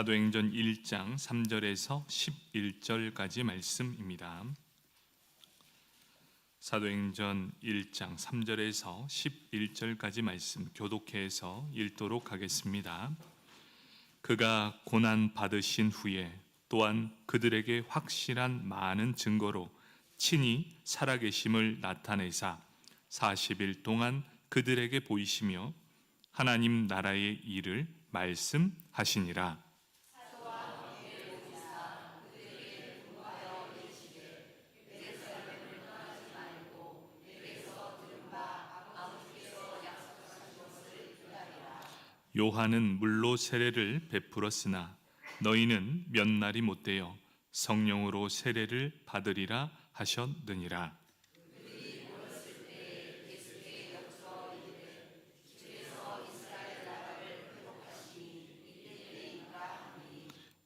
사도행전 1장 3절에서 11절까지 말씀입니다. 사도행전 1장 3절에서 11절까지 말씀 교독해서 읽도록 하겠습니다. 그가 고난 받으신 후에 또한 그들에게 확실한 많은 증거로 친히 살아계심을 나타내사 40일 동안 그들에게 보이시며 하나님 나라의 일을 말씀하시니라. 요한은 물로 세례를 베풀었으나 너희는 몇 날이 못되어 성령으로 세례를 받으리라 하셨느니라.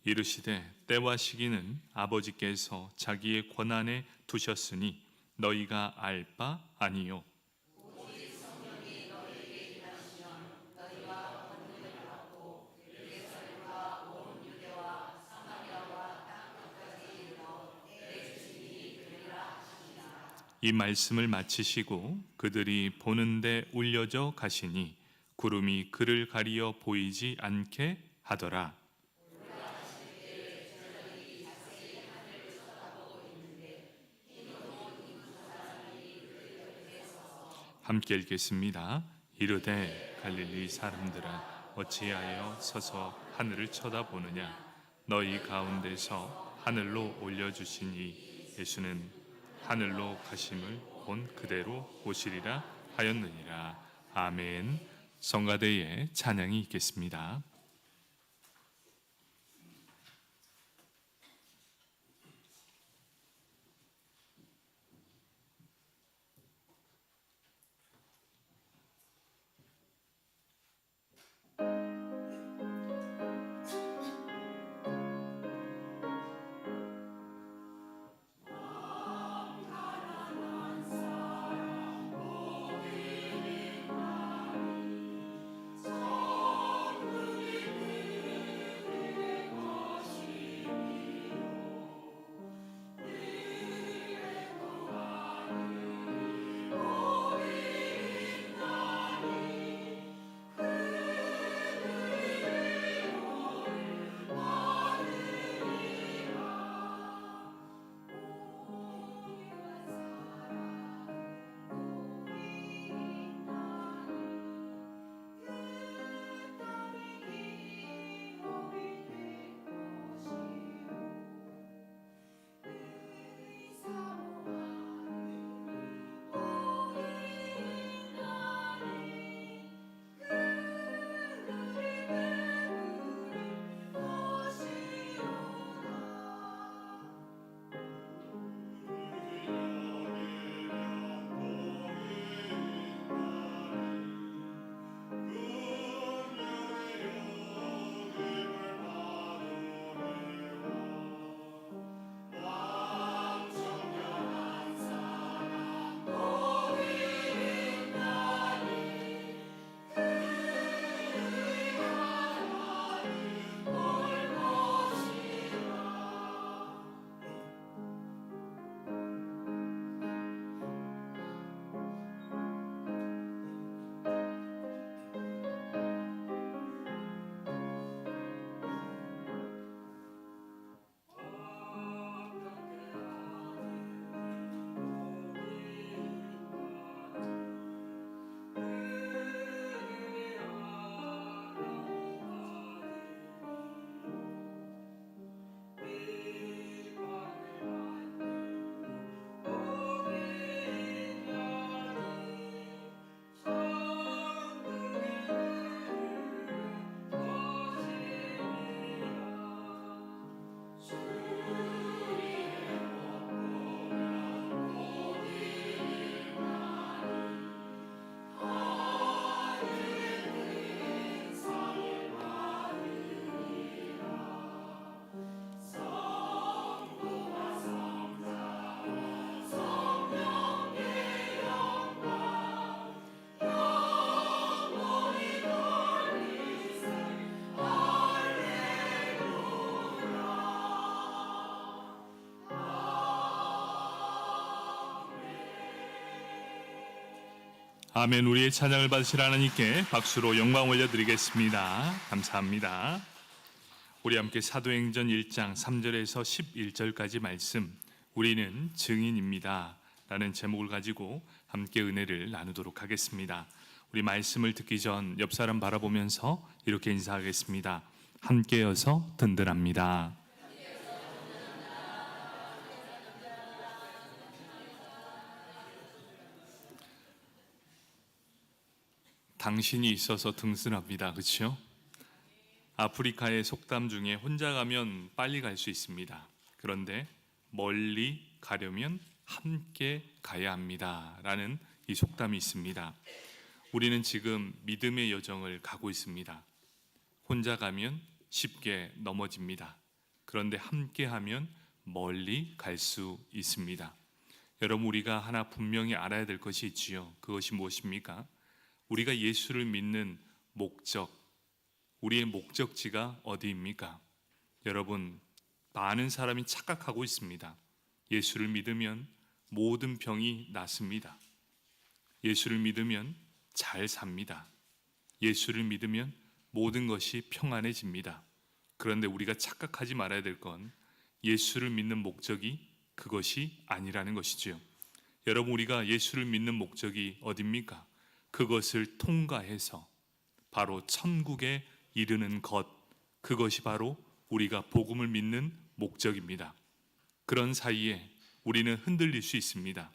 이르시되 때와 시기는 아버지께서 자기의 권한에 두셨으니 너희가 알 바 아니요. 이 말씀을 마치시고 그들이 보는데 울려져 가시니 구름이 그를 가리어 보이지 않게 하더라. 함께 읽겠습니다. 이르되 갈릴리 사람들아 어찌하여 서서 하늘을 쳐다보느냐. 너희 가운데서 하늘로 올려주시니 예수는 하늘로 가심을 본 그대로 오시리라 하였느니라. 아멘. 성가대에 찬양이 있겠습니다. 아멘. 우리의 찬양을 받으실 하나님께 박수로 영광 올려드리겠습니다. 감사합니다. 우리 함께 사도행전 1장 3절에서 11절까지 말씀, 우리는 증인입니다 라는 제목을 가지고 함께 은혜를 나누도록 하겠습니다. 우리 말씀을 듣기 전 옆 사람 바라보면서 이렇게 인사하겠습니다. 함께여서 든든합니다. 당신이 있어서 든든합니다. 그렇죠? 아프리카의 속담 중에 혼자 가면 빨리 갈 수 있습니다. 그런데 멀리 가려면 함께 가야 합니다 라는 이 속담이 있습니다. 우리는 지금 믿음의 여정을 가고 있습니다. 혼자 가면 쉽게 넘어집니다. 그런데 함께 하면 멀리 갈 수 있습니다. 여러분, 우리가 하나 분명히 알아야 될 것이 있지요. 그것이 무엇입니까? 우리가 예수를 믿는 목적, 우리의 목적지가 어디입니까? 여러분, 많은 사람이 착각하고 있습니다. 예수를 믿으면 모든 병이 낫습니다. 예수를 믿으면 잘 삽니다. 예수를 믿으면 모든 것이 평안해집니다. 그런데 우리가 착각하지 말아야 될 건 예수를 믿는 목적이 그것이 아니라는 것이지요. 여러분, 우리가 예수를 믿는 목적이 어디입니까? 그것을 통과해서 바로 천국에 이르는 것, 그것이 바로 우리가 복음을 믿는 목적입니다. 그런 사이에 우리는 흔들릴 수 있습니다.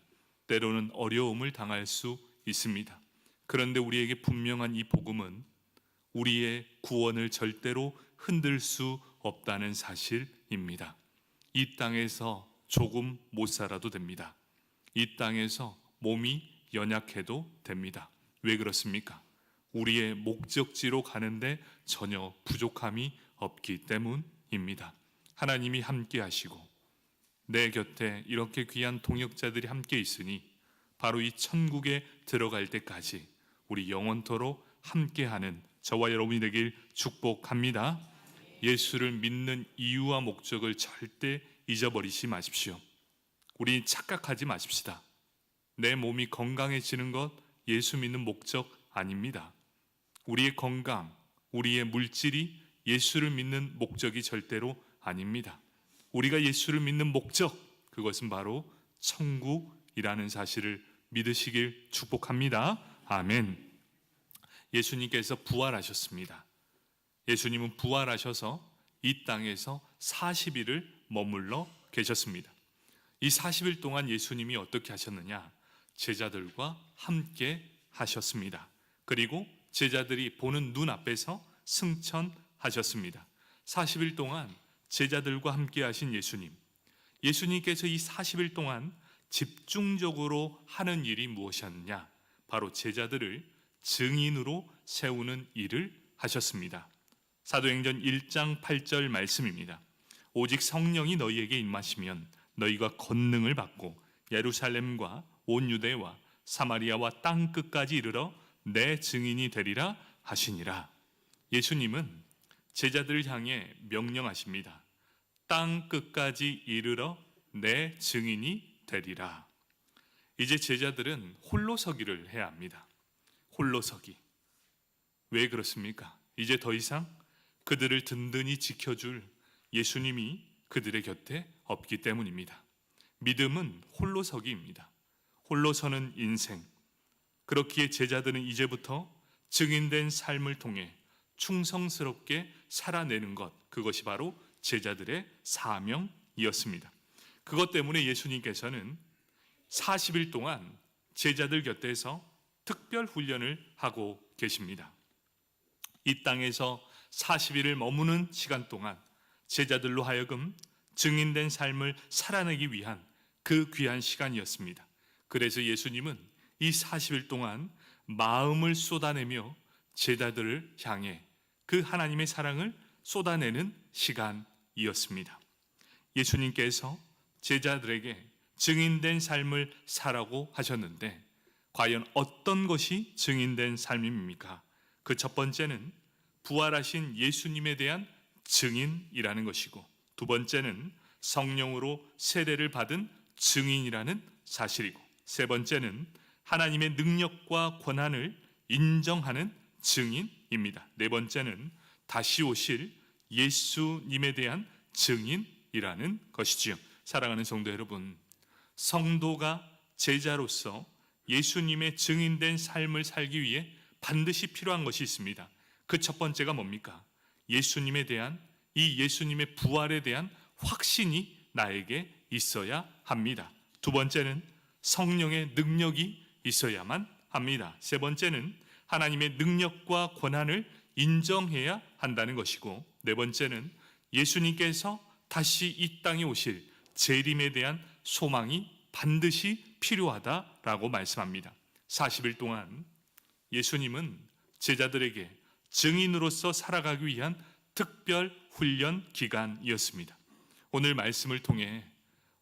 때로는 어려움을 당할 수 있습니다. 그런데 우리에게 분명한 이 복음은 우리의 구원을 절대로 흔들 수 없다는 사실입니다. 이 땅에서 조금 못 살아도 됩니다. 이 땅에서 몸이 연약해도 됩니다. 왜 그렇습니까? 우리의 목적지로 가는데 전혀 부족함이 없기 때문입니다. 하나님이 함께 하시고 내 곁에 이렇게 귀한 동역자들이 함께 있으니 바로 이 천국에 들어갈 때까지 우리 영원토록 함께하는 저와 여러분이 되길 축복합니다. 예수를 믿는 이유와 목적을 절대 잊어버리지 마십시오. 우리 착각하지 마십시다. 내 몸이 건강해지는 것 예수 믿는 목적 아닙니다. 우리의 건강, 우리의 물질이 예수를 믿는 목적이 절대로 아닙니다. 우리가 예수를 믿는 목적, 그것은 바로 천국이라는 사실을 믿으시길 축복합니다. 아멘. 예수님께서 부활하셨습니다. 예수님은 부활하셔서 이 땅에서 40일을 머물러 계셨습니다. 이 40일 동안 예수님이 어떻게 하셨느냐? 제자들과 함께 하셨습니다. 그리고 제자들이 보는 눈앞에서 승천하셨습니다. 40일 동안 제자들과 함께 하신 예수님, 예수님께서 이 40일 동안 집중적으로 하는 일이 무엇이었느냐? 바로 제자들을 증인으로 세우는 일을 하셨습니다. 사도행전 1장 8절 말씀입니다. 오직 성령이 너희에게 임하시면 너희가 권능을 받고 예루살렘과 온 유대와 사마리아와 땅 끝까지 이르러 내 증인이 되리라 하시니라. 예수님은 제자들을 향해 명령하십니다. 땅 끝까지 이르러 내 증인이 되리라. 이제 제자들은 홀로 서기를 해야 합니다. 홀로 서기. 왜 그렇습니까? 이제 더 이상 그들을 든든히 지켜줄 예수님이 그들의 곁에 없기 때문입니다. 믿음은 홀로 서기입니다. 홀로 서는 인생. 그렇기에 제자들은 이제부터 증인된 삶을 통해 충성스럽게 살아내는 것, 그것이 바로 제자들의 사명이었습니다. 그것 때문에 예수님께서는 40일 동안 제자들 곁에서 특별 훈련을 하고 계십니다. 이 땅에서 40일을 머무는 시간 동안 제자들로 하여금 증인된 삶을 살아내기 위한 그 귀한 시간이었습니다. 그래서 예수님은 이 40일 동안 마음을 쏟아내며 제자들을 향해 그 하나님의 사랑을 쏟아내는 시간이었습니다. 예수님께서 제자들에게 증인된 삶을 살라고 하셨는데 과연 어떤 것이 증인된 삶입니까? 그 첫 번째는 부활하신 예수님에 대한 증인이라는 것이고, 두 번째는 성령으로 세례를 받은 증인이라는 사실이고, 세 번째는 하나님의 능력과 권한을 인정하는 증인입니다. 네 번째는 다시 오실 예수님에 대한 증인이라는 것이지요. 사랑하는 성도 여러분, 성도가 제자로서 예수님의 증인된 삶을 살기 위해 반드시 필요한 것이 있습니다. 그 첫 번째가 뭡니까? 예수님에 대한, 이 예수님의 부활에 대한 확신이 나에게 있어야 합니다. 두 번째는 성령의 능력이 있어야만 합니다. 세 번째는 하나님의 능력과 권한을 인정해야 한다는 것이고, 네 번째는 예수님께서 다시 이 땅에 오실 재림에 대한 소망이 반드시 필요하다라고 말씀합니다. 40일 동안 예수님은 제자들에게 증인으로서 살아가기 위한 특별 훈련 기간이었습니다. 오늘 말씀을 통해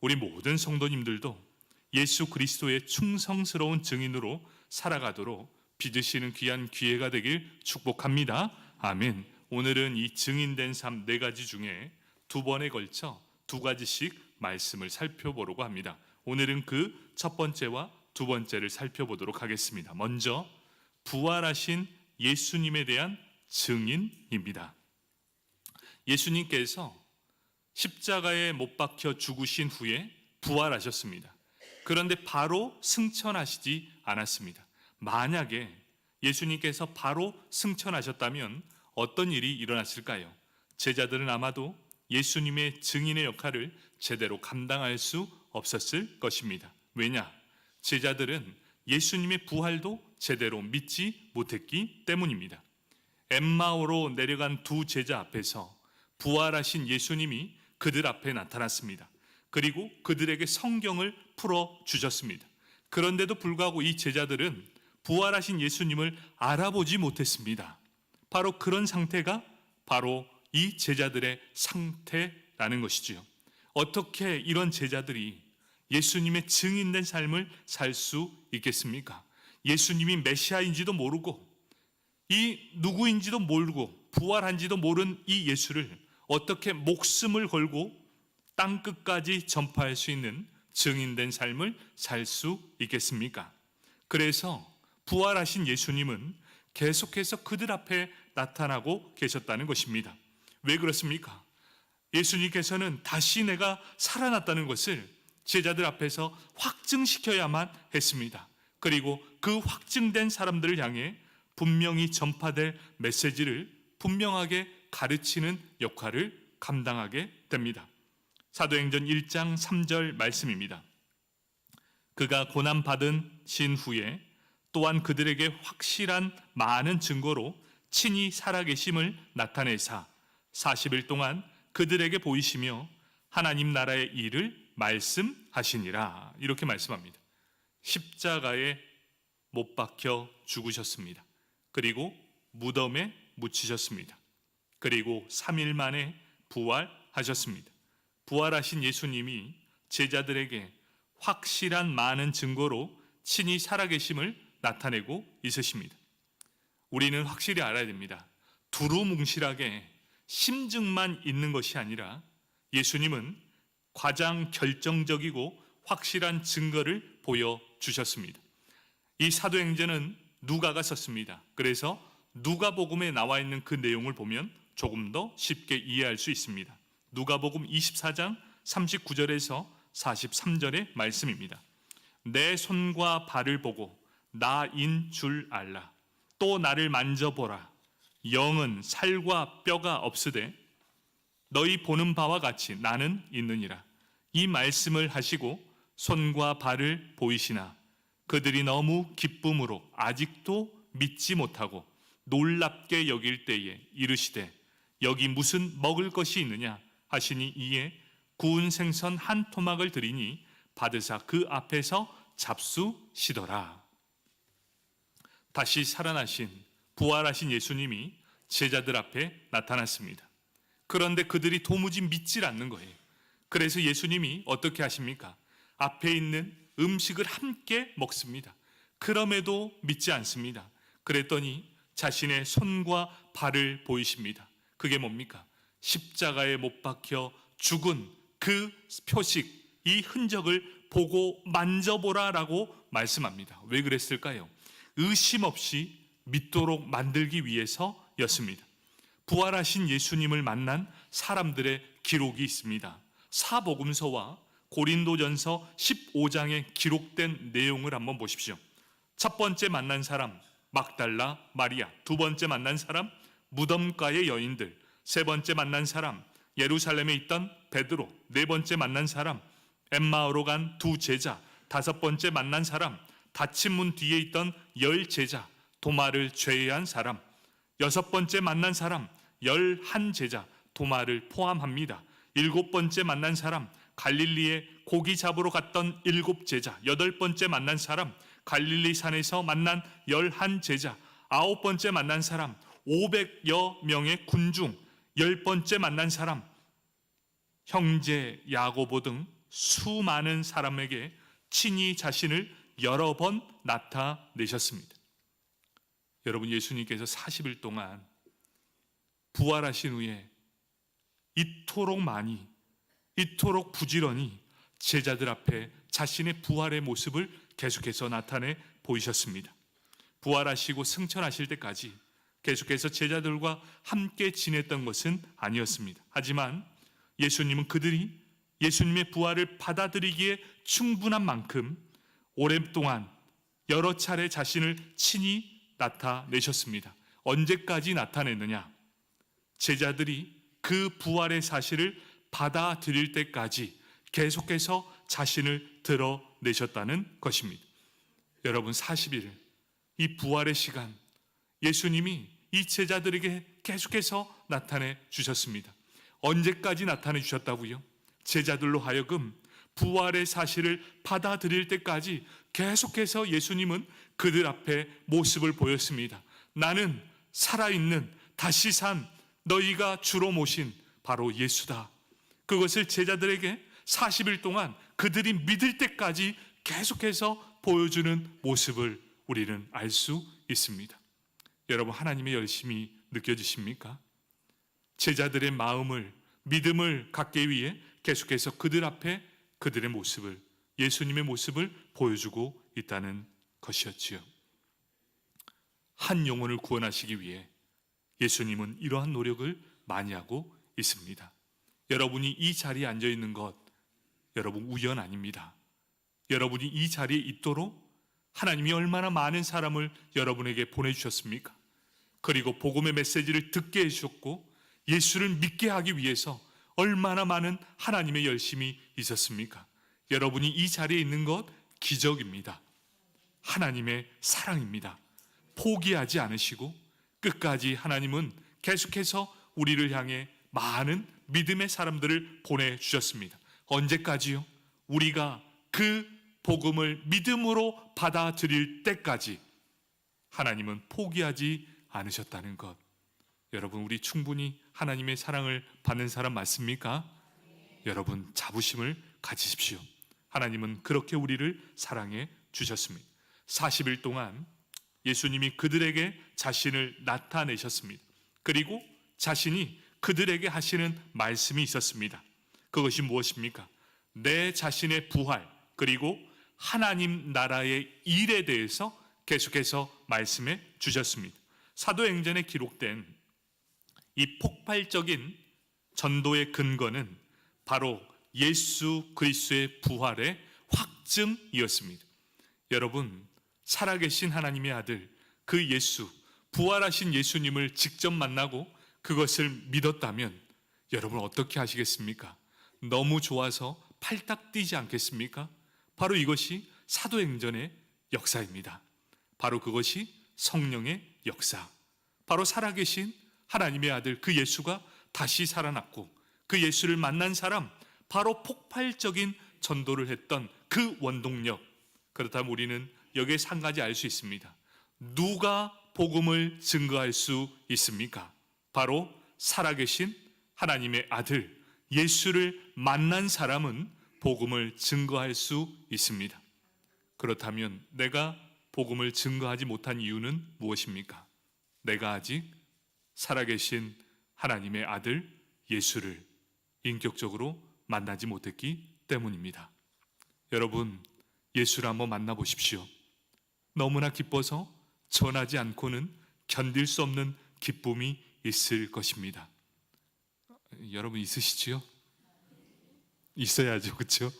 우리 모든 성도님들도 예수 그리스도의 충성스러운 증인으로 살아가도록 빚으시는 귀한 기회가 되길 축복합니다. 아멘. 오늘은 이 증인된 삶 네 가지 중에 두 번에 걸쳐 두 가지씩 말씀을 살펴보려고 합니다. 오늘은 그 첫 번째와 두 번째를 살펴보도록 하겠습니다. 먼저 부활하신 예수님에 대한 증인입니다. 예수님께서 십자가에 못 박혀 죽으신 후에 부활하셨습니다. 그런데 바로 승천하시지 않았습니다. 만약에 예수님께서 바로 승천하셨다면 어떤 일이 일어났을까요? 제자들은 아마도 예수님의 증인의 역할을 제대로 감당할 수 없었을 것입니다. 왜냐? 제자들은 예수님의 부활도 제대로 믿지 못했기 때문입니다. 엠마오로 내려간 두 제자 앞에서 부활하신 예수님이 그들 앞에 나타났습니다. 그리고 그들에게 성경을 풀어 주셨습니다. 그런데도 불구하고 이 제자들은 부활하신 예수님을 알아보지 못했습니다. 바로 그런 상태가 바로 이 제자들의 상태라는 것이지요. 어떻게 이런 제자들이 예수님의 증인된 삶을 살 수 있겠습니까? 예수님이 메시아인지도 모르고 이 누구인지도 모르고 부활한지도 모른 이 예수를 어떻게 목숨을 걸고 땅끝까지 전파할 수 있는 증인된 삶을 살 수 있겠습니까? 그래서 부활하신 예수님은 계속해서 그들 앞에 나타나고 계셨다는 것입니다. 왜 그렇습니까? 예수님께서는 다시 내가 살아났다는 것을 제자들 앞에서 확증시켜야만 했습니다. 그리고 그 확증된 사람들을 향해 분명히 전파될 메시지를 분명하게 가르치는 역할을 감당하게 됩니다. 사도행전 1장 3절 말씀입니다. 그가 고난받으신 후에 또한 그들에게 확실한 많은 증거로 친히 살아계심을 나타내사 40일 동안 그들에게 보이시며 하나님 나라의 일을 말씀하시니라. 이렇게 말씀합니다. 십자가에 못 박혀 죽으셨습니다. 그리고 무덤에 묻히셨습니다. 그리고 3일 만에 부활하셨습니다. 부활하신 예수님이 제자들에게 확실한 많은 증거로 친히 살아계심을 나타내고 있으십니다. 우리는 확실히 알아야 됩니다. 두루뭉실하게 심증만 있는 것이 아니라 예수님은 가장 결정적이고 확실한 증거를 보여주셨습니다. 이 사도행전은 누가가 썼습니다. 그래서 누가복음에 나와 있는 그 내용을 보면 조금 더 쉽게 이해할 수 있습니다. 누가복음 24장 39절에서 43절의 말씀입니다. 내 손과 발을 보고 나인 줄 알라. 또 나를 만져보라. 영은 살과 뼈가 없으되 너희 보는 바와 같이 나는 있느니라. 이 말씀을 하시고 손과 발을 보이시나 그들이 너무 기쁨으로 아직도 믿지 못하고 놀랍게 여길 때에 이르시되 여기 무슨 먹을 것이 있느냐 하시니 이에 구운 생선 한 토막을 드리니 받으사 그 앞에서 잡수시더라. 다시 살아나신 부활하신 예수님이 제자들 앞에 나타났습니다. 그런데 그들이 도무지 믿질 않는 거예요. 그래서 예수님이 어떻게 하십니까? 앞에 있는 음식을 함께 먹습니다. 그럼에도 믿지 않습니다. 그랬더니 자신의 손과 발을 보이십니다. 그게 뭡니까? 십자가에 못 박혀 죽은 그 표식, 이 흔적을 보고 만져보라라고 말씀합니다. 왜 그랬을까요? 의심 없이 믿도록 만들기 위해서였습니다. 부활하신 예수님을 만난 사람들의 기록이 있습니다. 사복음서와 고린도전서 15장에 기록된 내용을 한번 보십시오. 첫 번째 만난 사람 막달라 마리아, 두 번째 만난 사람 무덤가의 여인들, 세 번째 만난 사람 예루살렘에 있던 베드로, 네 번째 만난 사람 엠마오로 간 두 제자, 다섯 번째 만난 사람 닫힌 문 뒤에 있던 10 제자, 도마를 죄해한 사람, 여섯 번째 만난 사람 11 제자, 도마를 포함합니다. 일곱 번째 만난 사람 갈릴리에 고기 잡으러 갔던 7 제자, 여덟 번째 만난 사람 갈릴리 산에서 만난 11 제자, 아홉 번째 만난 사람 500여 명의 군중, 10번째 만난 사람 형제 야고보 등 수많은 사람에게 친히 자신을 여러 번 나타내셨습니다. 여러분, 예수님께서 40일 동안 부활하신 후에 이토록 많이, 이토록 부지런히 제자들 앞에 자신의 부활의 모습을 계속해서 나타내 보이셨습니다. 부활하시고 승천하실 때까지 계속해서 제자들과 함께 지냈던 것은 아니었습니다. 하지만 예수님은 그들이 예수님의 부활을 받아들이기에 충분한 만큼 오랫동안 여러 차례 자신을 친히 나타내셨습니다. 언제까지 나타냈느냐? 제자들이 그 부활의 사실을 받아들일 때까지 계속해서 자신을 드러내셨다는 것입니다. 여러분, 40일 이 부활의 시간, 예수님이 이 제자들에게 계속해서 나타내 주셨습니다. 언제까지 나타내 주셨다고요? 제자들로 하여금 부활의 사실을 받아들일 때까지 계속해서 예수님은 그들 앞에 모습을 보였습니다. 나는 살아있는, 다시 산, 너희가 주로 모신 바로 예수다. 그것을 제자들에게 40일 동안 그들이 믿을 때까지 계속해서 보여주는 모습을 우리는 알 수 있습니다. 여러분, 하나님의 열심이 느껴지십니까? 제자들의 마음을, 믿음을 갖기 위해 계속해서 그들 앞에 그들의 모습을, 예수님의 모습을 보여주고 있다는 것이었지요. 한 영혼을 구원하시기 위해 예수님은 이러한 노력을 많이 하고 있습니다. 여러분이 이 자리에 앉아 있는 것, 여러분 우연 아닙니다. 여러분이 이 자리에 있도록 하나님이 얼마나 많은 사람을 여러분에게 보내주셨습니까? 그리고 복음의 메시지를 듣게 해주셨고 예수를 믿게 하기 위해서 얼마나 많은 하나님의 열심이 있었습니까? 여러분이 이 자리에 있는 것 기적입니다. 하나님의 사랑입니다. 포기하지 않으시고 끝까지 하나님은 계속해서 우리를 향해 많은 믿음의 사람들을 보내주셨습니다. 언제까지요? 우리가 그 복음을 믿음으로 받아들일 때까지 하나님은 포기하지 않으셨다는 것. 여러분, 우리 충분히 하나님의 사랑을 받는 사람 맞습니까? 여러분, 자부심을 가지십시오. 하나님은 그렇게 우리를 사랑해 주셨습니다. 40일 동안 예수님이 그들에게 자신을 나타내셨습니다. 그리고 자신이 그들에게 하시는 말씀이 있었습니다. 그것이 무엇입니까? 내 자신의 부활, 그리고 하나님 나라의 일에 대해서 계속해서 말씀해 주셨습니다. 사도행전에 기록된 이 폭발적인 전도의 근거는 바로 예수 그리스도의 부활의 확증이었습니다. 여러분, 살아계신 하나님의 아들, 그 예수, 부활하신 예수님을 직접 만나고 그것을 믿었다면 여러분 어떻게 하시겠습니까? 너무 좋아서 팔딱 뛰지 않겠습니까? 바로 이것이 사도행전의 역사입니다. 바로 그것이 성령의 역사, 바로 살아계신 하나님의 아들 그 예수가 다시 살아났고 그 예수를 만난 사람, 바로 폭발적인 전도를 했던 그 원동력. 그렇다면 우리는 여기에서 한 가지 알 수 있습니다. 누가 복음을 증거할 수 있습니까? 바로 살아계신 하나님의 아들 예수를 만난 사람은 복음을 증거할 수 있습니다. 그렇다면 내가 복음을 증거하지 못한 이유는 무엇입니까? 내가 아직 살아계신 하나님의 아들 예수를 인격적으로 만나지 못했기 때문입니다. 여러분, 예수를 한번 만나보십시오. 너무나 기뻐서 전하지 않고는 견딜 수 없는 기쁨이 있을 것입니다. 여러분 있으시지요? 있어야죠, 그렇죠?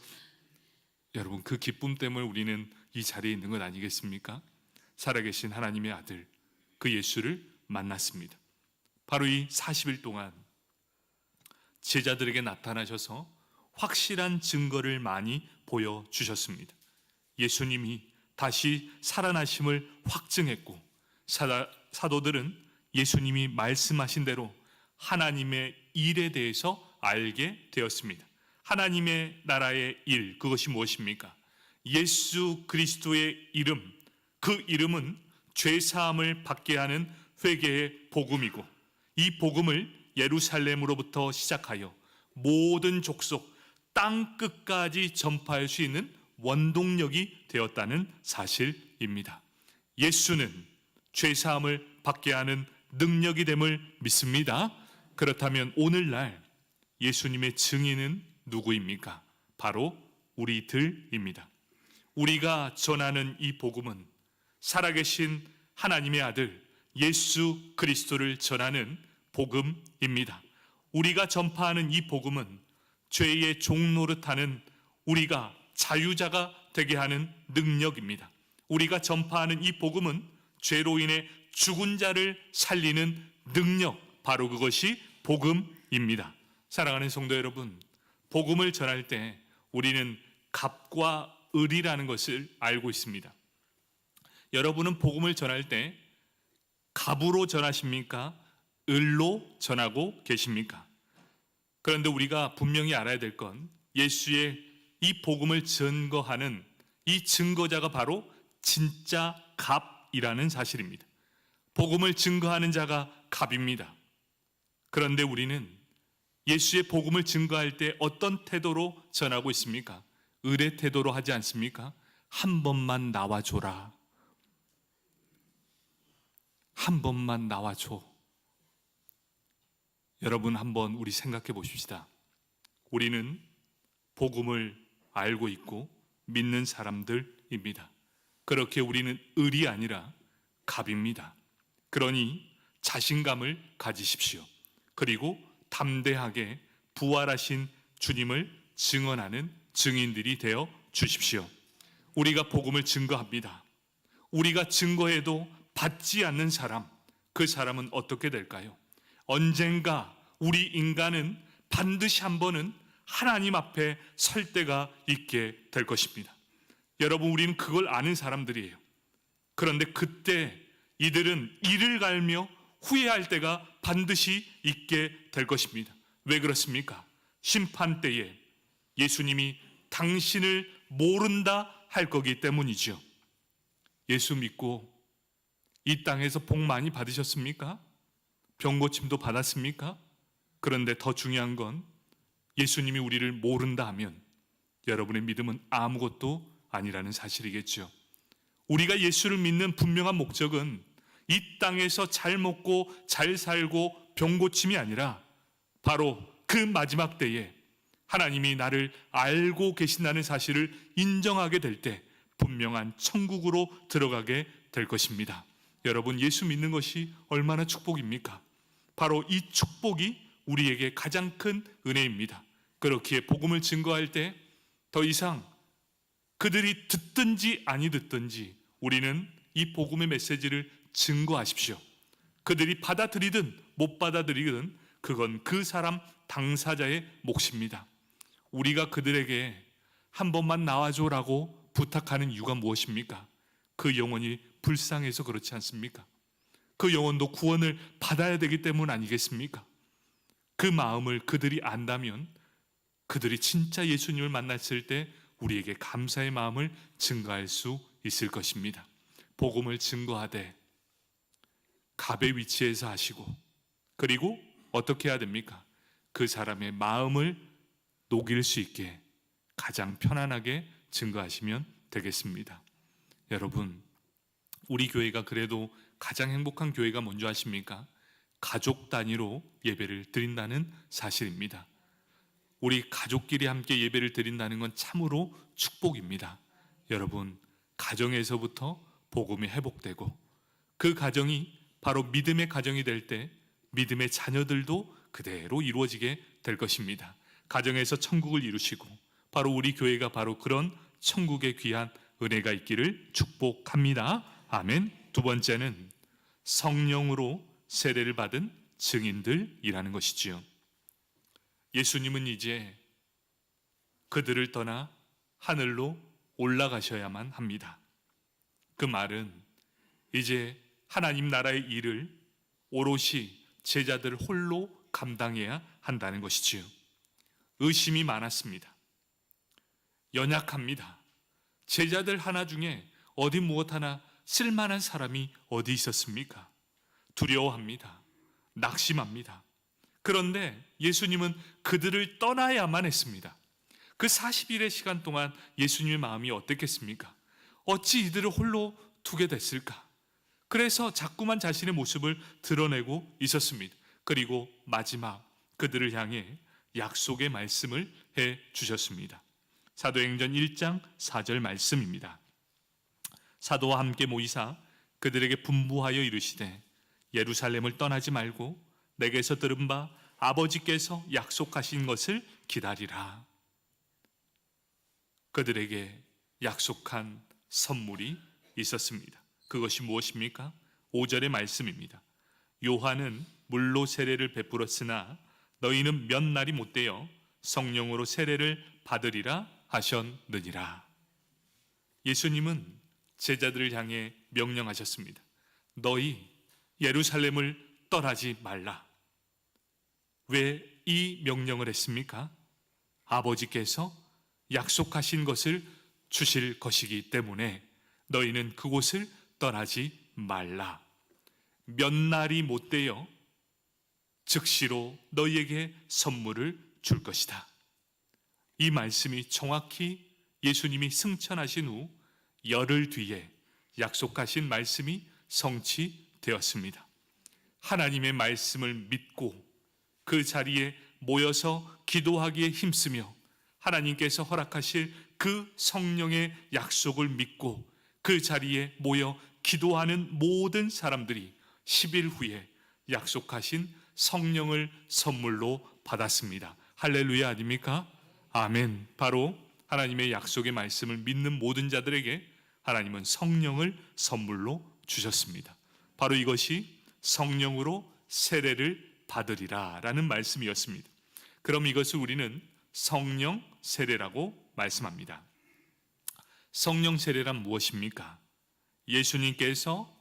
여러분, 그 기쁨 때문에 우리는 이 자리에 있는 것 아니겠습니까? 살아계신 하나님의 아들, 그 예수를 만났습니다. 바로 이 40일 동안 제자들에게 나타나셔서 확실한 증거를 많이 보여주셨습니다. 예수님이 다시 살아나심을 확증했고, 사도들은 예수님이 말씀하신 대로 하나님의 일에 대해서 알게 되었습니다. 하나님의 나라의 일, 그것이 무엇입니까? 예수 그리스도의 이름, 그 이름은 죄사함을 받게 하는 회개의 복음이고, 이 복음을 예루살렘으로부터 시작하여 모든 족속, 땅 끝까지 전파할 수 있는 원동력이 되었다는 사실입니다. 예수는 죄사함을 받게 하는 능력이 됨을 믿습니다. 그렇다면 오늘날 예수님의 증인은 누구입니까? 바로 우리들입니다. 우리가 전하는 이 복음은 살아계신 하나님의 아들 예수 그리스도를 전하는 복음입니다. 우리가 전파하는 이 복음은 죄의 종노릇하는 우리가 자유자가 되게 하는 능력입니다. 우리가 전파하는 이 복음은 죄로 인해 죽은 자를 살리는 능력, 바로 그것이 복음입니다. 사랑하는 성도 여러분, 복음을 전할 때 우리는 갑과 을이라는 것을 알고 있습니다. 여러분은 복음을 전할 때 갑으로 전하십니까? 을로 전하고 계십니까? 그런데 우리가 분명히 알아야 될 건 예수의 이 복음을 증거하는 이 증거자가 바로 진짜 갑이라는 사실입니다. 복음을 증거하는 자가 갑입니다. 그런데 우리는 예수의 복음을 증거할 때 어떤 태도로 전하고 있습니까? 을의 태도로 하지 않습니까? 한 번만 나와줘라. 한 번만 나와줘. 여러분, 한번 우리 생각해 보십시다. 우리는 복음을 알고 있고 믿는 사람들입니다. 그렇게 우리는 을이 아니라 갑입니다. 그러니 자신감을 가지십시오. 그리고 담대하게 부활하신 주님을 증언하는 증인들이 되어 주십시오. 우리가 복음을 증거합니다. 우리가 증거해도 받지 않는 사람, 그 사람은 어떻게 될까요? 언젠가 우리 인간은 반드시 한 번은 하나님 앞에 설 때가 있게 될 것입니다. 여러분, 우리는 그걸 아는 사람들이에요. 그런데 그때 이들은 이를 갈며 후회할 때가 반드시 있게 될 것입니다. 왜 그렇습니까? 심판 때에 예수님이 당신을 모른다 할 거기 때문이죠. 예수 믿고 이 땅에서 복 많이 받으셨습니까? 병고침도 받았습니까? 그런데 더 중요한 건 예수님이 우리를 모른다 하면 여러분의 믿음은 아무것도 아니라는 사실이겠죠. 우리가 예수를 믿는 분명한 목적은 이 땅에서 잘 먹고 잘 살고 병고침이 아니라 바로 그 마지막 때에 하나님이 나를 알고 계신다는 사실을 인정하게 될 때 분명한 천국으로 들어가게 될 것입니다. 여러분, 예수 믿는 것이 얼마나 축복입니까? 바로 이 축복이 우리에게 가장 큰 은혜입니다. 그렇기에 복음을 증거할 때 더 이상 그들이 듣든지 아니 듣든지 우리는 이 복음의 메시지를 증거하십시오. 그들이 받아들이든 못 받아들이든 그건 그 사람 당사자의 몫입니다. 우리가 그들에게 한 번만 나와줘라고 부탁하는 이유가 무엇입니까? 그 영혼이 불쌍해서 그렇지 않습니까? 그 영혼도 구원을 받아야 되기 때문 아니겠습니까? 그 마음을 그들이 안다면 그들이 진짜 예수님을 만났을 때 우리에게 감사의 마음을 증거할 수 있을 것입니다. 복음을 증거하되 갑의 위치에서 하시고, 그리고 어떻게 해야 됩니까? 그 사람의 마음을 녹일 수 있게 가장 편안하게 증거하시면 되겠습니다. 여러분, 우리 교회가 그래도 가장 행복한 교회가 뭔지 아십니까? 가족 단위로 예배를 드린다는 사실입니다. 우리 가족끼리 함께 예배를 드린다는 건 참으로 축복입니다. 여러분, 가정에서부터 복음이 회복되고 그 가정이 바로 믿음의 가정이 될 때 믿음의 자녀들도 그대로 이루어지게 될 것입니다. 가정에서 천국을 이루시고 바로 우리 교회가 바로 그런 천국의 귀한 은혜가 있기를 축복합니다. 아멘. 두 번째는 성령으로 세례를 받은 증인들이라는 것이지요. 예수님은 이제 그들을 떠나 하늘로 올라가셔야만 합니다. 그 말은 이제 하나님 나라의 일을 오롯이 제자들 홀로 감당해야 한다는 것이지요. 의심이 많았습니다. 연약합니다. 제자들 하나 중에 어디 무엇 하나 쓸만한 사람이 어디 있었습니까? 두려워합니다. 낙심합니다. 그런데 예수님은 그들을 떠나야만 했습니다. 그 40일의 시간 동안 예수님의 마음이 어땠겠습니까? 어찌 이들을 홀로 두게 됐을까? 그래서 자꾸만 자신의 모습을 드러내고 있었습니다. 그리고 마지막 그들을 향해 약속의 말씀을 해 주셨습니다. 사도행전 1장 4절 말씀입니다. 사도와 함께 모이사 그들에게 분부하여 이르시되 예루살렘을 떠나지 말고 내게서 들은 바 아버지께서 약속하신 것을 기다리라. 그들에게 약속한 선물이 있었습니다. 그것이 무엇입니까? 5절의 말씀입니다. 요한은 물로 세례를 베풀었으나 너희는 몇 날이 못되어 성령으로 세례를 받으리라 하셨느니라. 예수님은 제자들을 향해 명령하셨습니다. 너희 예루살렘을 떠나지 말라. 왜 이 명령을 했습니까? 아버지께서 약속하신 것을 주실 것이기 때문에 너희는 그곳을 떠나지 말라. 몇 날이 못되어 즉시로 너희에게 선물을 줄 것이다. 이 말씀이 정확히 예수님이 승천하신 후 열흘 뒤에 약속하신 말씀이 성취되었습니다. 하나님의 말씀을 믿고 그 자리에 모여서 기도하기에 힘쓰며 하나님께서 허락하실 그 성령의 약속을 믿고 그 자리에 모여 기도하는 모든 사람들이 10일 후에 약속하신 성령을 선물로 받았습니다. 할렐루야 아닙니까? 아멘. 바로 하나님의 약속의 말씀을 믿는 모든 자들에게 하나님은 성령을 선물로 주셨습니다. 바로 이것이 성령으로 세례를 받으리라 라는 말씀이었습니다. 그럼 이것을 우리는 성령 세례라고 말씀합니다. 성령 세례란 무엇입니까? 예수님께서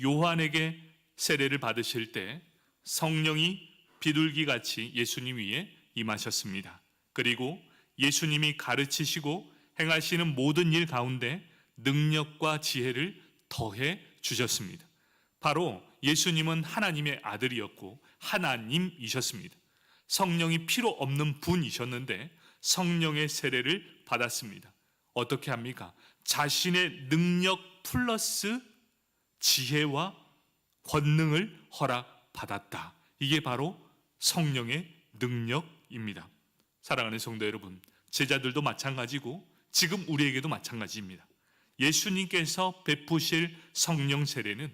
요한에게 세례를 받으실 때 성령이 비둘기같이 예수님 위에 임하셨습니다. 그리고 예수님이 가르치시고 행하시는 모든 일 가운데 능력과 지혜를 더해 주셨습니다. 바로 예수님은 하나님의 아들이었고 하나님이셨습니다. 성령이 필요 없는 분이셨는데 성령의 세례를 받았습니다. 어떻게 합니까? 자신의 능력 플러스 지혜와 권능을 허락받았다. 이게 바로 성령의 능력입니다. 사랑하는 성도 여러분, 제자들도 마찬가지고 지금 우리에게도 마찬가지입니다. 예수님께서 베푸실 성령 세례는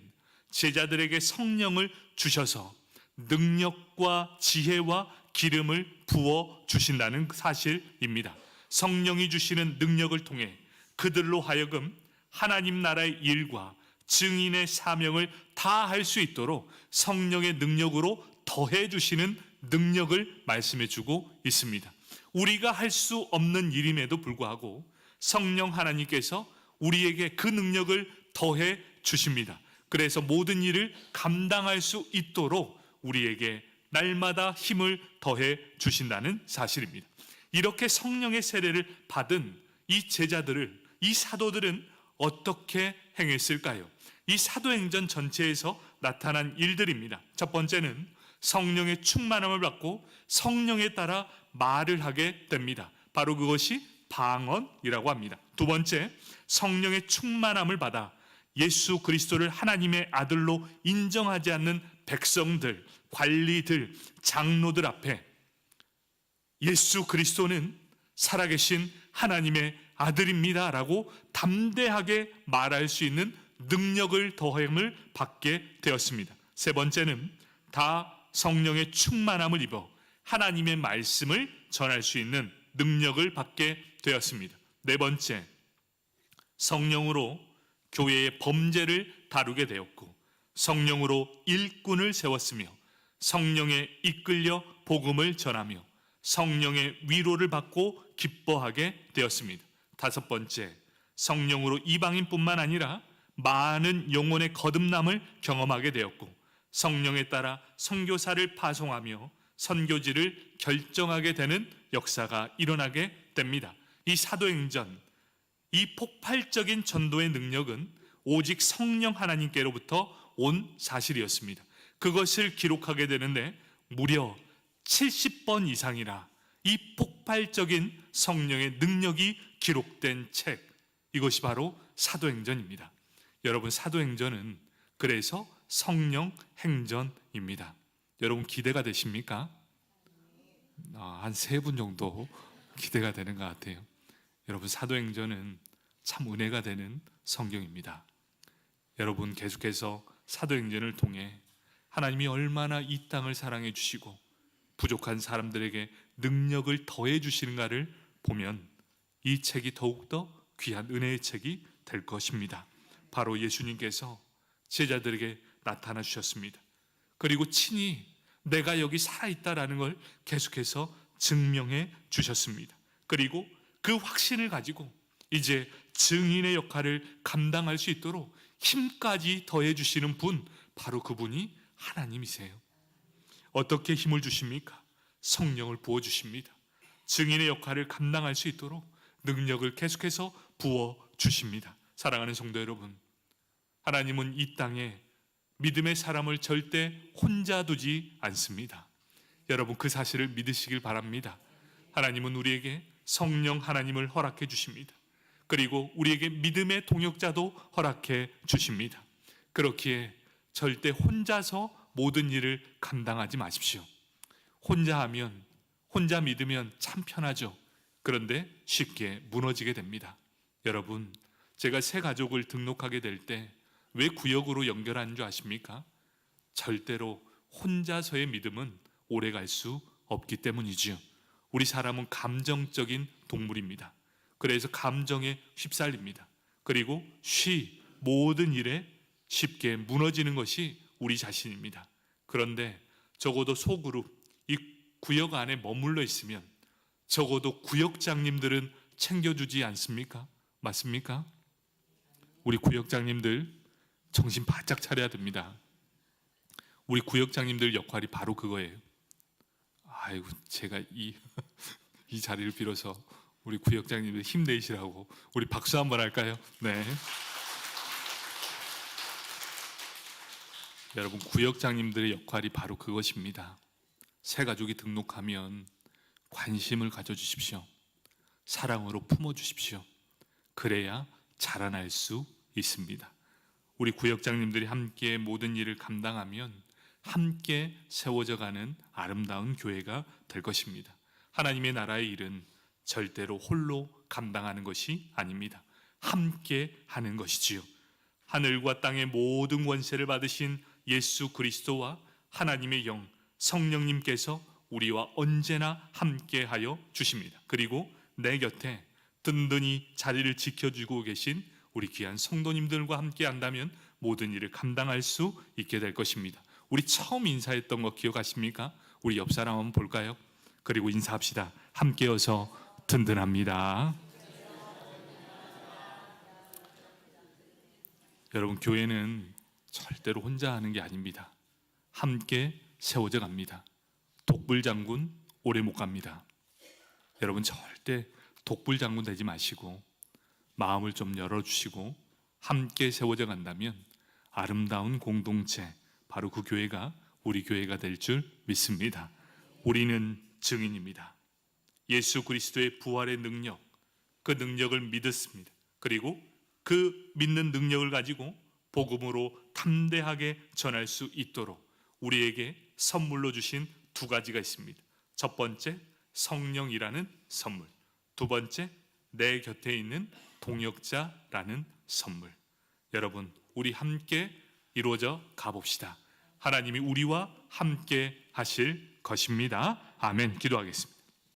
제자들에게 성령을 주셔서 능력과 지혜와 기름을 부어 주신다는 사실입니다. 성령이 주시는 능력을 통해 그들로 하여금 하나님 나라의 일과 증인의 사명을 다 할 수 있도록 성령의 능력으로 더해 주시는 능력을 말씀해 주고 있습니다. 우리가 할 수 없는 일임에도 불구하고 성령 하나님께서 우리에게 그 능력을 더해 주십니다. 그래서 모든 일을 감당할 수 있도록 우리에게 날마다 힘을 더해 주신다는 사실입니다. 이렇게 성령의 세례를 받은 이 제자들을, 이 사도들은 어떻게 행했을까요? 이 사도행전 전체에서 나타난 일들입니다. 첫 번째는 성령의 충만함을 받고 성령에 따라 말을 하게 됩니다. 바로 그것이 방언이라고 합니다. 두 번째, 성령의 충만함을 받아 예수 그리스도를 하나님의 아들로 인정하지 않는 백성들, 관리들, 장로들 앞에 예수 그리스도는 살아계신 하나님의 아들입니다 라고 담대하게 말할 수 있는 능력을 더함을 받게 되었습니다. 세 번째는 다 성령의 충만함을 입어 하나님의 말씀을 전할 수 있는 능력을 받게 되었습니다. 네 번째, 성령으로 교회의 범죄를 다루게 되었고 성령으로 일꾼을 세웠으며 성령에 이끌려 복음을 전하며 성령의 위로를 받고 기뻐하게 되었습니다. 다섯 번째, 성령으로 이방인뿐만 아니라 많은 영혼의 거듭남을 경험하게 되었고 성령에 따라 선교사를 파송하며 선교지를 결정하게 되는 역사가 일어나게 됩니다. 이 사도행전, 이 폭발적인 전도의 능력은 오직 성령 하나님께로부터 온 사실이었습니다. 그것을 기록하게 되는데 무려 70번 이상이나 이 폭발적인 성령의 능력이 기록된 책, 이것이 바로 사도행전입니다. 여러분, 사도행전은 그래서 성령 행전입니다. 여러분 기대가 되십니까? 한 3분 정도 기대가 되는 것 같아요. 여러분, 사도행전은 참 은혜가 되는 성경입니다. 여러분, 계속해서 사도행전을 통해 하나님이 얼마나 이 땅을 사랑해 주시고 부족한 사람들에게 능력을 더해 주시는가를 보면 이 책이 더욱더 귀한 은혜의 책이 될 것입니다. 바로 예수님께서 제자들에게 나타나 주셨습니다. 그리고 친히 내가 여기 살아있다라는 걸 계속해서 증명해 주셨습니다. 그리고 그 확신을 가지고 이제 증인의 역할을 감당할 수 있도록 힘까지 더해 주시는 분, 바로 그분이 하나님이세요. 어떻게 힘을 주십니까? 성령을 부어 주십니다. 증인의 역할을 감당할 수 있도록 능력을 계속해서 부어 주십니다. 사랑하는 성도 여러분, 하나님은 이 땅에 믿음의 사람을 절대 혼자 두지 않습니다. 여러분, 그 사실을 믿으시길 바랍니다. 하나님은 우리에게 성령 하나님을 허락해 주십니다. 그리고 우리에게 믿음의 동역자도 허락해 주십니다. 그렇기에 절대 혼자서 모든 일을 감당하지 마십시오. 혼자 믿으면 참 편하죠. 그런데 쉽게 무너지게 됩니다. 여러분, 제가 새 가족을 등록하게 될 때 왜 구역으로 연결하는 줄 아십니까? 절대로 혼자서의 믿음은 오래 갈 수 없기 때문이지요. 우리 사람은 감정적인 동물입니다. 그래서 감정에 휩쓸립니다. 그리고 모든 일에 쉽게 무너지는 것이 우리 자신입니다. 그런데 적어도 소그룹, 이 구역 안에 머물러 있으면 적어도 구역장님들은 챙겨주지 않습니까? 맞습니까? 우리 구역장님들 정신 바짝 차려야 됩니다. 우리 구역장님들 역할이 바로 그거예요. 아이고, 제가 이 자리를 빌어서 우리 구역장님들 힘내시라고 우리 박수 한번 할까요? 네. 여러분, 구역장님들의 역할이 바로 그것입니다. 새 가족이 등록하면 관심을 가져주십시오. 사랑으로 품어주십시오. 그래야 자라날 수 있습니다. 우리 구역장님들이 함께 모든 일을 감당하면 함께 세워져 가는 아름다운 교회가 될 것입니다. 하나님의 나라의 일은 절대로 홀로 감당하는 것이 아닙니다. 함께 하는 것이지요. 하늘과 땅의 모든 권세를 받으신 예수 그리스도와 하나님의 영 성령님께서 우리와 언제나 함께하여 주십니다. 그리고 내 곁에 든든히 자리를 지켜주고 계신 우리 귀한 성도님들과 함께 한다면 모든 일을 감당할 수 있게 될 것입니다. 우리 처음 인사했던 거 기억하십니까? 우리 옆 사람 한번 볼까요? 그리고 인사합시다. 함께여서 든든합니다. 여러분, 교회는 절대로 혼자 하는 게 아닙니다. 함께 세워져 갑니다. 독불장군 오래 못 갑니다. 여러분, 절대 독불장군 되지 마시고 마음을 좀 열어주시고 함께 세워져 간다면 아름다운 공동체, 바로 그 교회가 우리 교회가 될 줄 믿습니다. 우리는 증인입니다. 예수 그리스도의 부활의 능력, 그 능력을 믿었습니다. 그리고 그 믿는 능력을 가지고 복음으로 담대하게 전할 수 있도록 우리에게 선물로 주신 2가지가 있습니다. 첫 번째, 성령이라는 선물. 두 번째, 내 곁에 있는 동역자라는 선물. 여러분, 우리 함께 이루어져 가봅시다. 하나님이 우리와 함께 하실 것입니다. 아멘. 기도하겠습니다.